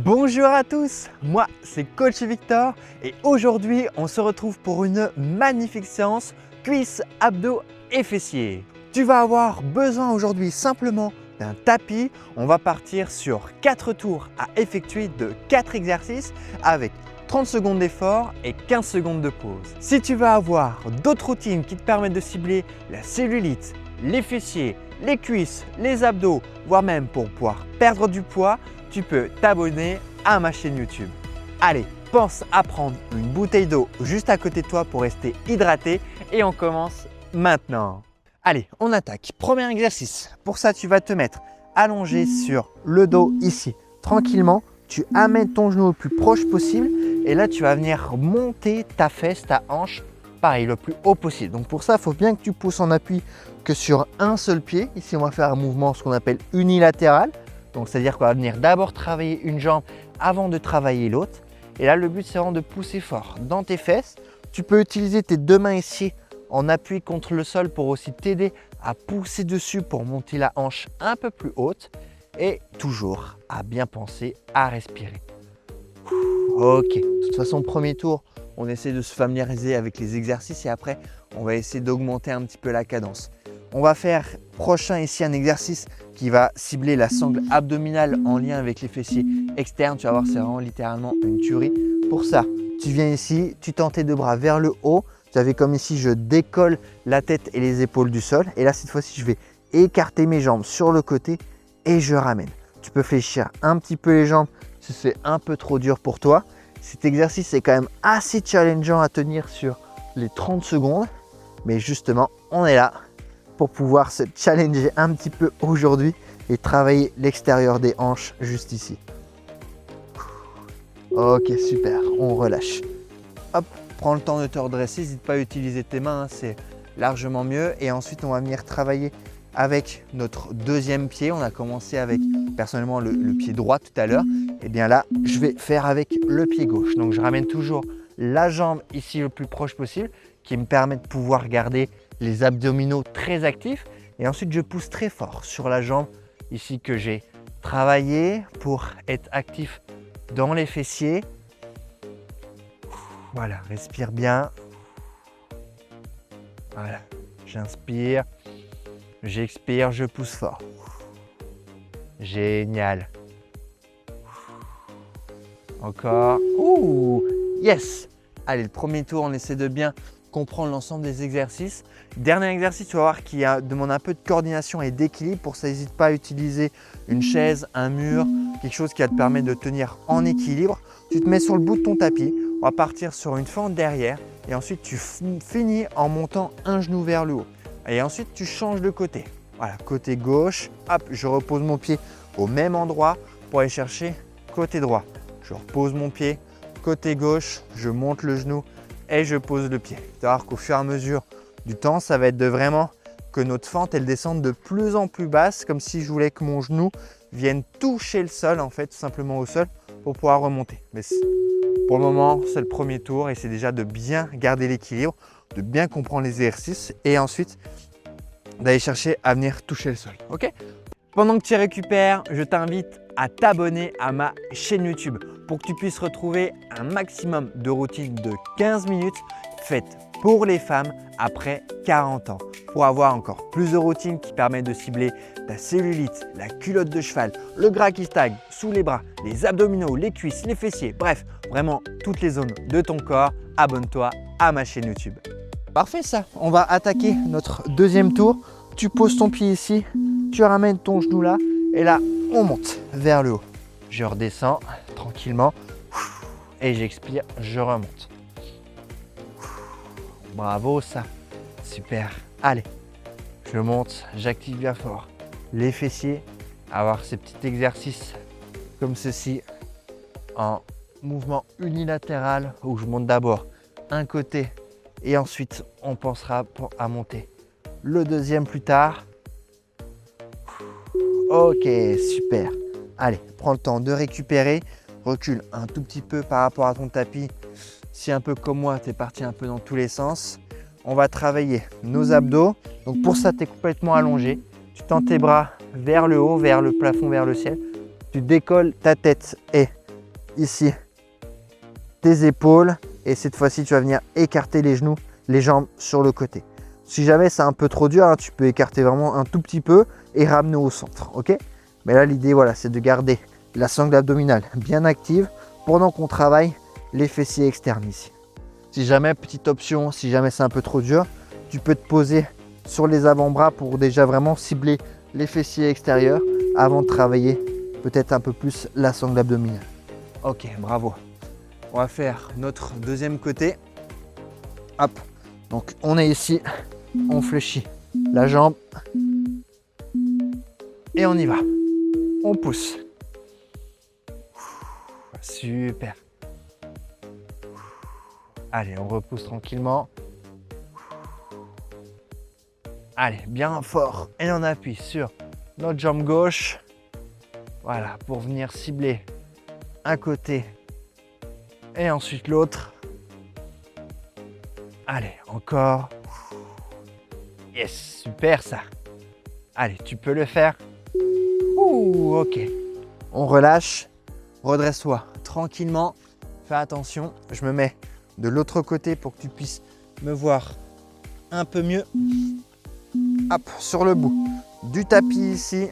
Bonjour à tous, moi c'est Coach Victor et aujourd'hui on se retrouve pour une magnifique séance cuisses, abdos et fessiers. Tu vas avoir besoin aujourd'hui simplement d'un tapis. On va partir sur 4 tours à effectuer de 4 exercices avec 30 secondes d'effort et 15 secondes de pause. Si tu veux avoir d'autres routines qui te permettent de cibler la cellulite, les fessiers, les cuisses, les abdos, voire même pour pouvoir perdre du poids, tu peux t'abonner à ma chaîne YouTube. Allez, pense à prendre une bouteille d'eau juste à côté de toi pour rester hydraté et on commence maintenant. Allez, on attaque. Premier exercice. Pour ça, tu vas te mettre allongé sur le dos ici. Tranquillement, tu amènes ton genou le plus proche possible et là, tu vas venir monter ta fesse, ta hanche, pareil, le plus haut possible. Donc pour ça, il faut bien que tu pousses en appui que sur un seul pied. Ici, on va faire un mouvement, ce qu'on appelle unilatéral. Donc, c'est-à-dire qu'on va venir d'abord travailler une jambe avant de travailler l'autre. Et là, le but, c'est vraiment de pousser fort dans tes fesses. Tu peux utiliser tes deux mains ici en appui contre le sol pour aussi t'aider à pousser dessus pour monter la hanche un peu plus haute. Et toujours à bien penser à respirer. Ok, de toute façon, premier tour, on essaie de se familiariser avec les exercices et après, on va essayer d'augmenter un petit peu la cadence. On va faire prochain ici un exercice qui va cibler la sangle abdominale en lien avec les fessiers externes. Tu vas voir, c'est vraiment littéralement une tuerie. Pour ça, tu viens ici, tu tends tes deux bras vers le haut. Tu avais comme ici, je décolle la tête et les épaules du sol. Et là, cette fois-ci, je vais écarter mes jambes sur le côté et je ramène. Tu peux fléchir un petit peu les jambes si c'est un peu trop dur pour toi. Cet exercice est quand même assez challengeant à tenir sur les 30 secondes. Mais justement, on est là pour pouvoir se challenger un petit peu aujourd'hui et travailler l'extérieur des hanches juste ici. Ok, super, on relâche. Hop, prends le temps de te redresser, n'hésite pas à utiliser tes mains, hein, c'est largement mieux. Et ensuite, on va venir travailler avec notre deuxième pied. On a commencé avec personnellement le pied droit tout à l'heure. Et bien là, je vais faire avec le pied gauche. Donc, je ramène toujours la jambe ici le plus proche possible qui me permet de pouvoir garder les abdominaux très actifs et ensuite je pousse très fort sur la jambe ici que j'ai travaillé pour être actif dans les fessiers. Voilà, respire bien. Voilà, j'inspire, j'expire, je pousse fort. Génial. Encore. Ouh, yes. Allez, le premier tour, on essaie de bien comprendre l'ensemble des exercices. Dernier exercice, tu vas voir qui demande un peu de coordination et d'équilibre. Pour ça, n'hésite pas à utiliser une chaise, un mur, quelque chose qui va te permettre de tenir en équilibre. Tu te mets sur le bout de ton tapis. On va partir sur une fente derrière et ensuite tu finis en montant un genou vers le haut. Et ensuite, tu changes de côté. Voilà, côté gauche. Hop, je repose mon pied au même endroit pour aller chercher côté droit. Je repose mon pied côté gauche, je monte le genou et je pose le pied. Tu vas voir qu'au fur et à mesure du temps, ça va être de vraiment que notre fente, elle descende de plus en plus basse, comme si je voulais que mon genou vienne toucher le sol, en fait, tout simplement au sol, pour pouvoir remonter. Mais pour le moment, c'est le premier tour et c'est déjà de bien garder l'équilibre, de bien comprendre les exercices et ensuite d'aller chercher à venir toucher le sol. Ok ? Pendant que tu récupères, je t'invite à t'abonner à ma chaîne YouTube pour que tu puisses retrouver un maximum de routines de 15 minutes faites pour les femmes après 40 ans. Pour avoir encore plus de routines qui permettent de cibler ta cellulite, la culotte de cheval, le gras qui stagne sous les bras, les abdominaux, les cuisses, les fessiers, bref, vraiment toutes les zones de ton corps, abonne-toi à ma chaîne YouTube. Parfait ça, on va attaquer notre deuxième tour. Tu poses ton pied ici, tu ramènes ton genou là et là, on monte vers le haut. Je redescends tranquillement et j'expire, je remonte. Bravo ça, super. Allez, je monte, j'active bien fort les fessiers. Avoir ces petits exercices comme ceci en mouvement unilatéral où je monte d'abord un côté et ensuite on pensera à monter le deuxième plus tard. Ok, super. Allez, prends le temps de récupérer. Recule un tout petit peu par rapport à ton tapis. Si un peu comme moi, tu es parti un peu dans tous les sens. On va travailler nos abdos. Donc pour ça, tu es complètement allongé. Tu tends tes bras vers le haut, vers le plafond, vers le ciel. Tu décolles ta tête et ici tes épaules et cette fois-ci, tu vas venir écarter les genoux, les jambes sur le côté. Si jamais c'est un peu trop dur, hein, tu peux écarter vraiment un tout petit peu et ramener au centre, ok? Mais là, l'idée, voilà, c'est de garder la sangle abdominale bien active pendant qu'on travaille les fessiers externes ici. Si jamais, petite option, si jamais c'est un peu trop dur, tu peux te poser sur les avant-bras pour déjà vraiment cibler les fessiers extérieurs avant de travailler peut-être un peu plus la sangle abdominale. Ok, bravo. On va faire notre deuxième côté. Hop, donc on est ici, on fléchit la jambe et on y va. On pousse. Super. Allez, on repousse tranquillement. Allez, bien fort. Et on appuie sur notre jambe gauche. Voilà, pour venir cibler un côté et ensuite l'autre. Allez, encore. Yes, super ça. Allez, tu peux le faire. Ouh, ok. On relâche. Redresse-toi tranquillement. Fais attention. Je me mets de l'autre côté pour que tu puisses me voir un peu mieux. Hop, sur le bout du tapis ici.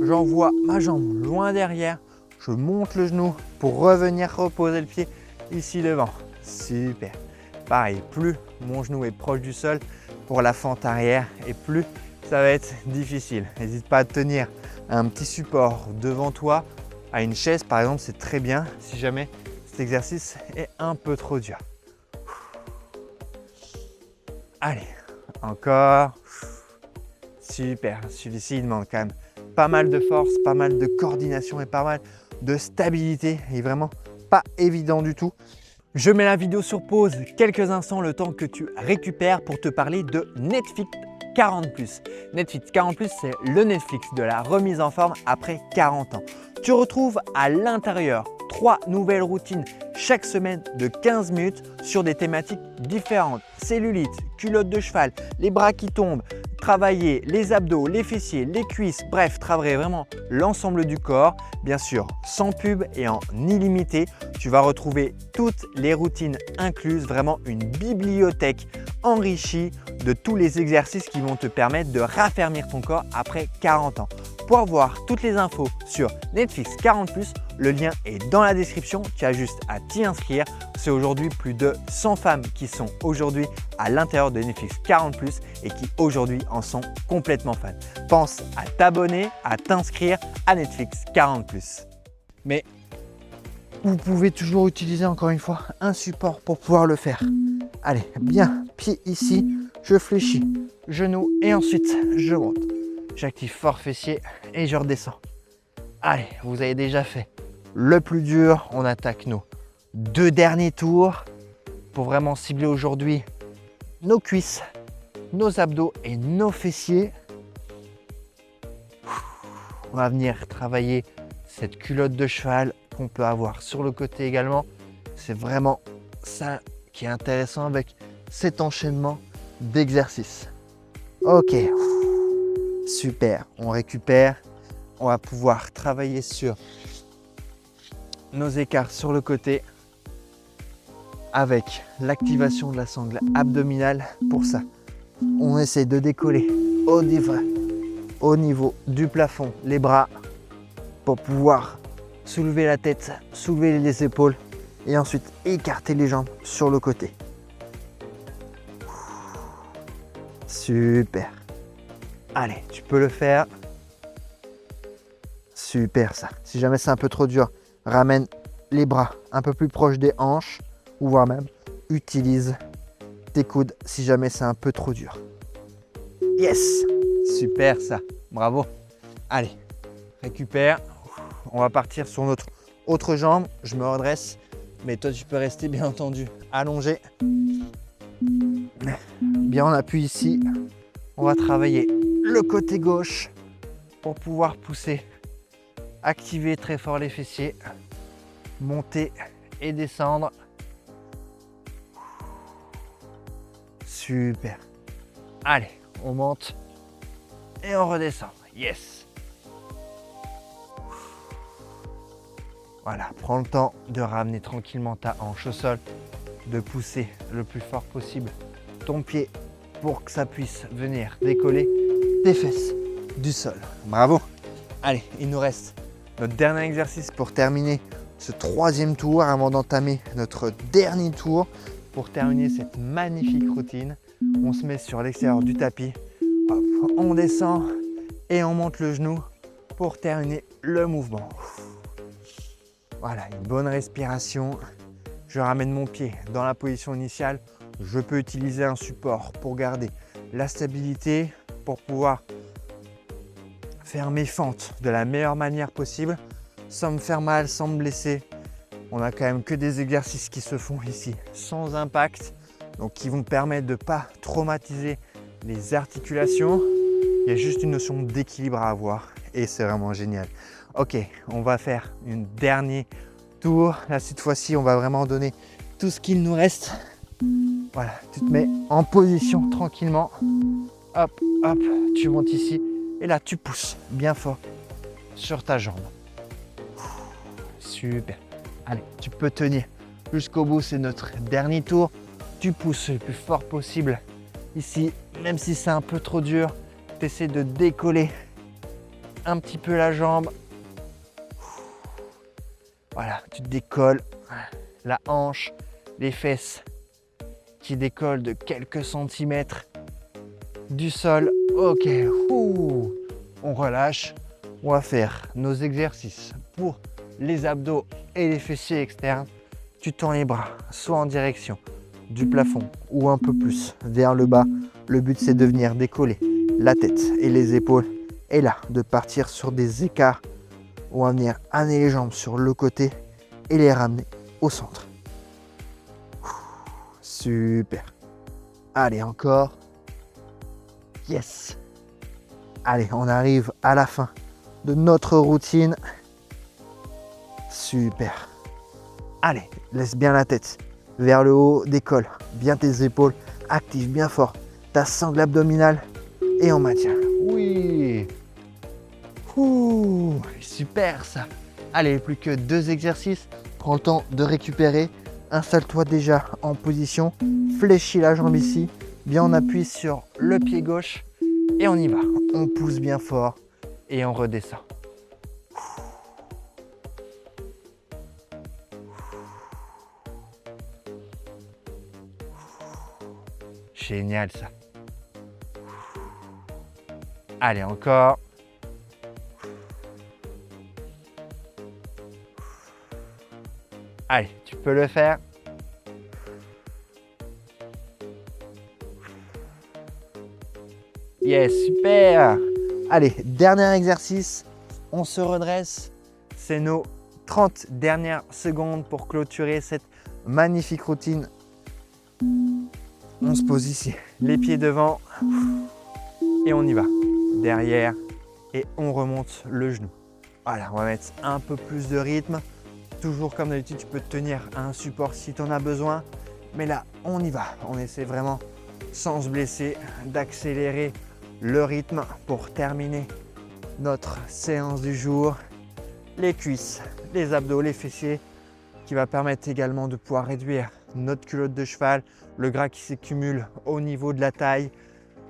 J'envoie ma jambe loin derrière. Je monte le genou pour revenir reposer le pied ici devant. Super. Pareil, plus mon genou est proche du sol pour la fente arrière et plus ça va être difficile. N'hésite pas à tenir un petit support devant toi, à une chaise par exemple, c'est très bien si jamais cet exercice est un peu trop dur. Allez, encore. Super, celui-ci il demande quand même pas mal de force, pas mal de coordination et pas mal de stabilité. Il est vraiment pas évident du tout. Je mets la vidéo sur pause quelques instants, le temps que tu récupères pour te parler de NetFit 40+. NetFit 40+, c'est le Netflix de la remise en forme après 40 ans. Tu retrouves à l'intérieur 3 nouvelles routines chaque semaine de 15 minutes sur des thématiques différentes. Cellulite, culotte de cheval, les bras qui tombent, travailler les abdos, les fessiers, les cuisses, bref, travailler vraiment l'ensemble du corps. Bien sûr, sans pub et en illimité, tu vas retrouver toutes les routines incluses, vraiment une bibliothèque enrichie de tous les exercices qui vont te permettre de raffermir ton corps après 40 ans. Pour avoir toutes les infos sur Netflix 40+, le lien est dans la description, tu as juste à t'y inscrire. C'est aujourd'hui plus de 100 femmes qui sont aujourd'hui à l'intérieur de Netflix 40+ et qui aujourd'hui en sont complètement fans. Pense à t'abonner, à t'inscrire à Netflix 40+. Mais vous pouvez toujours utiliser encore une fois un support pour pouvoir le faire. Allez, bien, pied ici, je fléchis, genou et ensuite je monte. J'active fort fessier et je redescends. Allez, vous avez déjà fait le plus dur. On attaque nos 2 derniers tours pour vraiment cibler aujourd'hui nos cuisses, nos abdos et nos fessiers. On va venir travailler cette culotte de cheval qu'on peut avoir sur le côté également. C'est vraiment ça qui est intéressant avec cet enchaînement d'exercices. Ok. Super, on récupère, on va pouvoir travailler sur nos écarts sur le côté avec l'activation de la sangle abdominale. Pour ça, on essaie de décoller au niveau du plafond les bras pour pouvoir soulever la tête, soulever les épaules et ensuite écarter les jambes sur le côté. Super. Allez, tu peux le faire. Super ça. Si jamais c'est un peu trop dur, ramène les bras un peu plus proches des hanches ou voire même utilise tes coudes si jamais c'est un peu trop dur. Yes! Super ça. Bravo. Allez, récupère. On va partir sur notre autre jambe. Je me redresse. Mais toi, tu peux rester bien entendu allongé. Bien, on appuie ici. On va travailler le côté gauche pour pouvoir pousser, activer très fort les fessiers, monter et descendre. Super. Allez, on monte et on redescend. Yes. Voilà, prends le temps de ramener tranquillement ta hanche au sol, de pousser le plus fort possible ton pied pour que ça puisse venir décoller tes fesses du sol. Bravo. Allez, il nous reste notre dernier exercice pour terminer ce troisième tour avant d'entamer notre dernier tour. Pour terminer cette magnifique routine, on se met sur l'extérieur du tapis, hop, on descend et on monte le genou pour terminer le mouvement. Voilà, une bonne respiration. Je ramène mon pied dans la position initiale. Je peux utiliser un support pour garder la stabilité, pour pouvoir faire mes fentes de la meilleure manière possible, sans me faire mal, sans me blesser. On a quand même que des exercices qui se font ici sans impact, donc qui vont permettre de ne pas traumatiser les articulations. Il y a juste une notion d'équilibre à avoir et c'est vraiment génial. Ok, on va faire un dernier tour. Là, cette fois-ci, on va vraiment donner tout ce qu'il nous reste. Voilà, tu te mets en position tranquillement. Hop, hop, tu montes ici. Et là, tu pousses bien fort sur ta jambe. Super. Allez, tu peux tenir jusqu'au bout. C'est notre dernier tour. Tu pousses le plus fort possible. Ici, même si c'est un peu trop dur, tu essaies de décoller un petit peu la jambe. Voilà, tu décolles la hanche, les fesses qui décollent de quelques centimètres du sol. Ok, on relâche. On va faire nos exercices pour les abdos et les fessiers externes. Tu tends les bras soit en direction du plafond ou un peu plus vers le bas. Le but, c'est de venir décoller la tête et les épaules. Et là, de partir sur des écarts. On va venir amener les jambes sur le côté et les ramener au centre. Super. Allez, encore. Yes. Allez, on arrive à la fin de notre routine. Super. Allez, laisse bien la tête vers le haut, décolle bien tes épaules, active bien fort ta sangle abdominale et on maintient. Oui. Super ça. Allez, plus que 2 exercices. Prends le temps de récupérer. Installe-toi déjà en position. Fléchis la jambe ici. Bien, on appuie sur le pied gauche et on y va. On pousse bien fort et on redescend. Génial ça. Allez, encore. Allez, tu peux le faire. Yes, super. Allez, dernier exercice. On se redresse. C'est nos 30 dernières secondes pour clôturer cette magnifique routine. On se pose ici, les pieds devant et on y va. Derrière et on remonte le genou. Voilà, on va mettre un peu plus de rythme. Toujours comme d'habitude, tu peux te tenir à un support si tu en as besoin. Mais là, on y va. On essaie vraiment, sans se blesser, d'accélérer le rythme pour terminer notre séance du jour. Les cuisses, les abdos, les fessiers, qui va permettre également de pouvoir réduire notre culotte de cheval, le gras qui s'accumule au niveau de la taille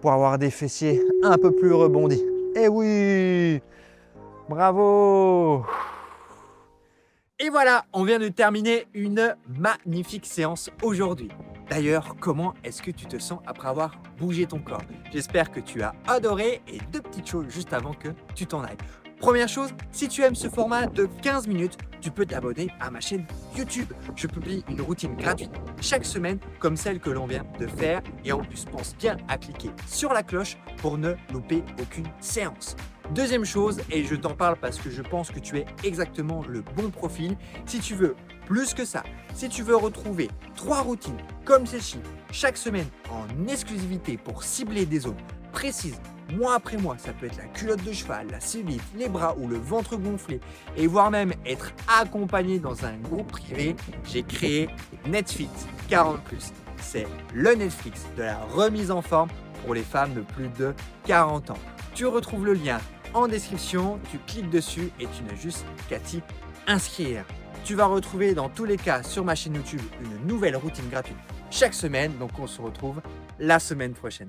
pour avoir des fessiers un peu plus rebondis. Et oui, bravo! Et voilà, on vient de terminer une magnifique séance aujourd'hui. D'ailleurs, comment est-ce que tu te sens après avoir bougé ton corps? J'espère que tu as adoré et 2 petites choses juste avant que tu t'en ailles. Première chose, si tu aimes ce format de 15 minutes, tu peux t'abonner à ma chaîne YouTube. Je publie une routine gratuite chaque semaine comme celle que l'on vient de faire. Et en plus, pense bien à cliquer sur la cloche pour ne louper aucune séance. Deuxième chose, et je t'en parle parce que je pense que tu es exactement le bon profil, si tu veux plus que ça, si tu veux retrouver 3 routines comme celle-ci chaque semaine en exclusivité pour cibler des zones précises, mois après mois, ça peut être la culotte de cheval, la cellulite, les bras ou le ventre gonflé, et voire même être accompagné dans un groupe privé, j'ai créé Netfit 40+. C'est le Netflix de la remise en forme pour les femmes de plus de 40 ans. Tu retrouves le lien en description, tu cliques dessus et tu n'as juste qu'à t'y inscrire. Tu vas retrouver dans tous les cas sur ma chaîne YouTube une nouvelle routine gratuite chaque semaine. Donc on se retrouve la semaine prochaine.